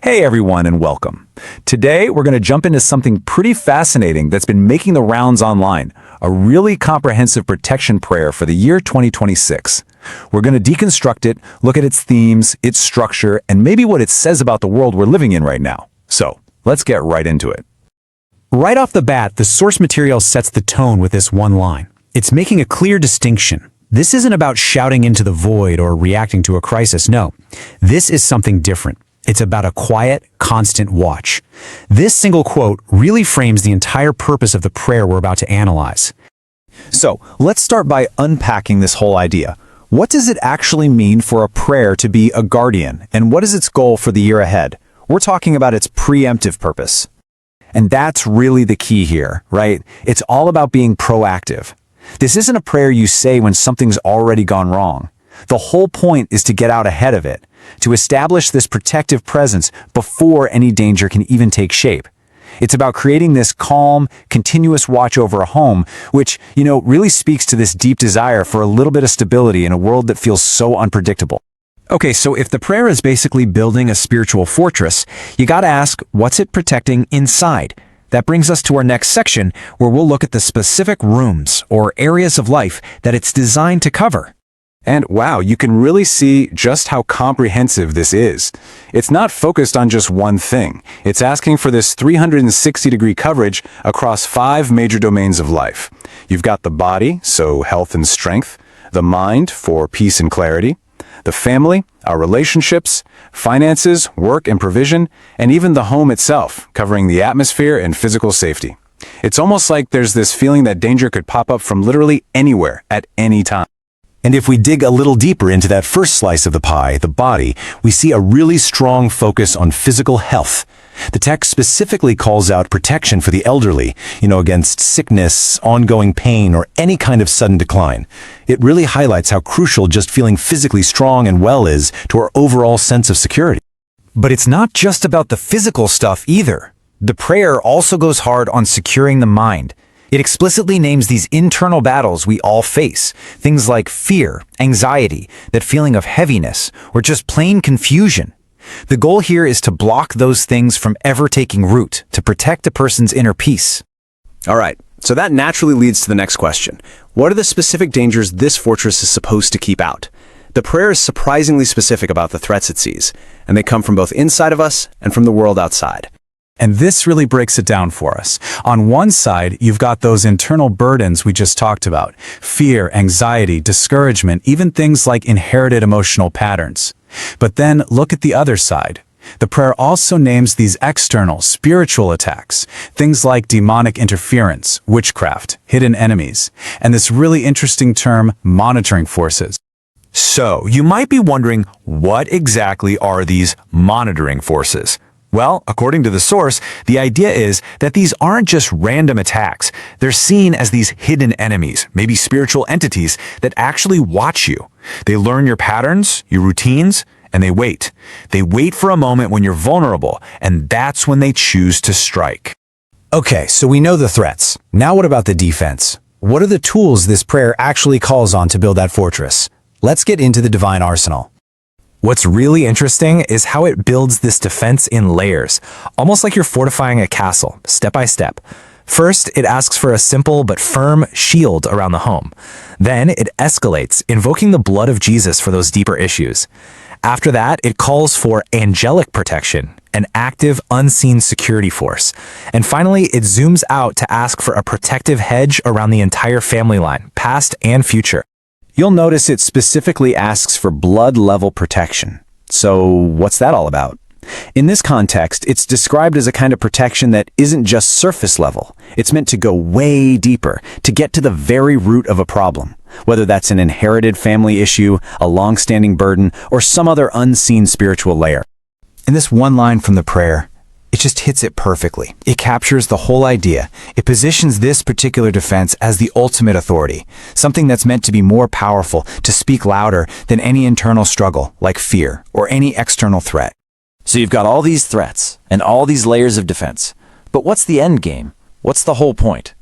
Hey everyone and welcome. Today we're going to jump into something pretty fascinating that's been making the rounds online, a really comprehensive protection prayer for the year 2026. We're going to deconstruct it, look at its themes, its structure, and maybe what it says about the world we're living in right now. So, let's get right into it. Right off the bat, the source material sets the tone with this one line. It's making a clear distinction. This isn't about shouting into the void or reacting to a crisis, no. This is something different. It's about a quiet, constant watch. This single quote really frames the entire purpose of the prayer we're about to analyze. So, let's start by unpacking this whole idea. What does it actually mean for a prayer to be a guardian, and what is its goal for the year ahead? We're talking about its preemptive purpose. And that's really the key here, right? It's all about being proactive. This isn't a prayer you say when something's already gone wrong. The whole point is to get out ahead of it, to establish this protective presence before any danger can even take shape. It's about creating this calm, continuous watch over a home, which, really speaks to this deep desire for a little bit of stability in a world that feels so unpredictable. Okay, so if the prayer is basically building a spiritual fortress, you gotta ask, what's it protecting inside? That brings us to our next section, where we'll look at the specific rooms or areas of life that it's designed to cover. And wow, you can really see just how comprehensive this is. It's not focused on just one thing. It's asking for this 360-degree coverage across 5 major domains of life. You've got the body, so health and strength, the mind for peace and clarity, the family, our relationships, finances, work and provision, and even the home itself, covering the atmosphere and physical safety. It's almost like there's this feeling that danger could pop up from literally anywhere at any time. And if we dig a little deeper into that first slice of the pie, the body, we see a really strong focus on physical health. The text specifically calls out protection for the elderly, against sickness, ongoing pain, or any kind of sudden decline. It really highlights how crucial just feeling physically strong and well is to our overall sense of security. But it's not just about the physical stuff either. The prayer also goes hard on securing the mind. It explicitly names these internal battles we all face, things like fear, anxiety, that feeling of heaviness, or just plain confusion. The goal here is to block those things from ever taking root, to protect a person's inner peace. All right, so that naturally leads to the next question. What are the specific dangers this fortress is supposed to keep out? The prayer is surprisingly specific about the threats it sees, and they come from both inside of us and from the world outside. And this really breaks it down for us. On one side, you've got those internal burdens we just talked about. Fear, anxiety, discouragement, even things like inherited emotional patterns. But then look at the other side. The prayer also names these external, spiritual attacks. Things like demonic interference, witchcraft, hidden enemies, and this really interesting term, monitoring forces. So, you might be wondering, what exactly are these monitoring forces? Well, according to the source, the idea is that these aren't just random attacks. They're seen as these hidden enemies, maybe spiritual entities that actually watch you. They learn your patterns, your routines, and they wait. They wait for a moment when you're vulnerable, and that's when they choose to strike. Okay, so we know the threats. Now what about the defense? What are the tools this prayer actually calls on to build that fortress? Let's get into the divine arsenal. What's really interesting is how it builds this defense in layers, almost like you're fortifying a castle, step by step. First, it asks for a simple but firm shield around the home. Then it escalates, invoking the blood of Jesus for those deeper issues. After that, it calls for angelic protection, an active, unseen security force. And finally, it zooms out to ask for a protective hedge around the entire family line, past and future. You'll notice it specifically asks for blood-level protection. So what's that all about? In this context, it's described as a kind of protection that isn't just surface level. It's meant to go way deeper, to get to the very root of a problem, whether that's an inherited family issue, a long-standing burden, or some other unseen spiritual layer. In this one line from the prayer, it just hits it perfectly. It captures the whole idea. It positions this particular defense as the ultimate authority, something that's meant to be more powerful, to speak louder than any internal struggle, like fear, or any external threat. So you've got all these threats, and all these layers of defense. But what's the end game? What's the whole point?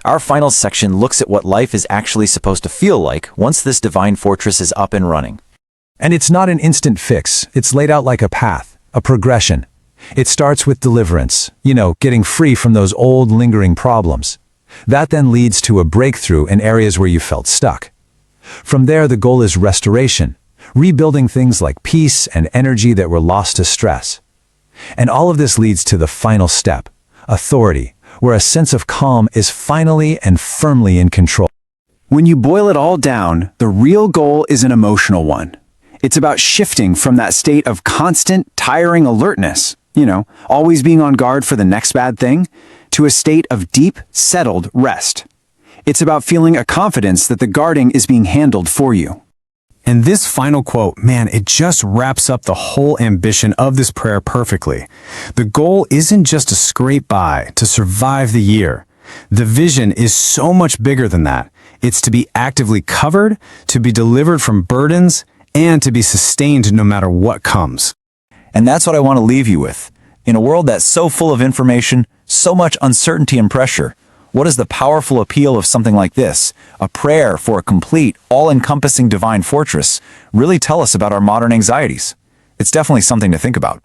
Our final section looks at what life is actually supposed to feel like once this divine fortress is up and running. And it's not an instant fix. It's laid out like a path, a progression. It starts with deliverance, getting free from those old lingering problems. That then leads to a breakthrough in areas where you felt stuck. From there, the goal is restoration, rebuilding things like peace and energy that were lost to stress. And all of this leads to the final step, authority, where a sense of calm is finally and firmly in control. When you boil it all down, the real goal is an emotional one. It's about shifting from that state of constant, tiring alertness, always being on guard for the next bad thing, to a state of deep, settled rest. It's about feeling a confidence that the guarding is being handled for you. And this final quote, man, it just wraps up the whole ambition of this prayer perfectly. The goal isn't just to scrape by, to survive the year. The vision is so much bigger than that. It's to be actively covered, to be delivered from burdens, and to be sustained no matter what comes. And that's what I want to leave you with. In a world that's so full of information, so much uncertainty and pressure, what is the powerful appeal of something like this, a prayer for a complete, all-encompassing divine fortress, really tell us about our modern anxieties? It's definitely something to think about.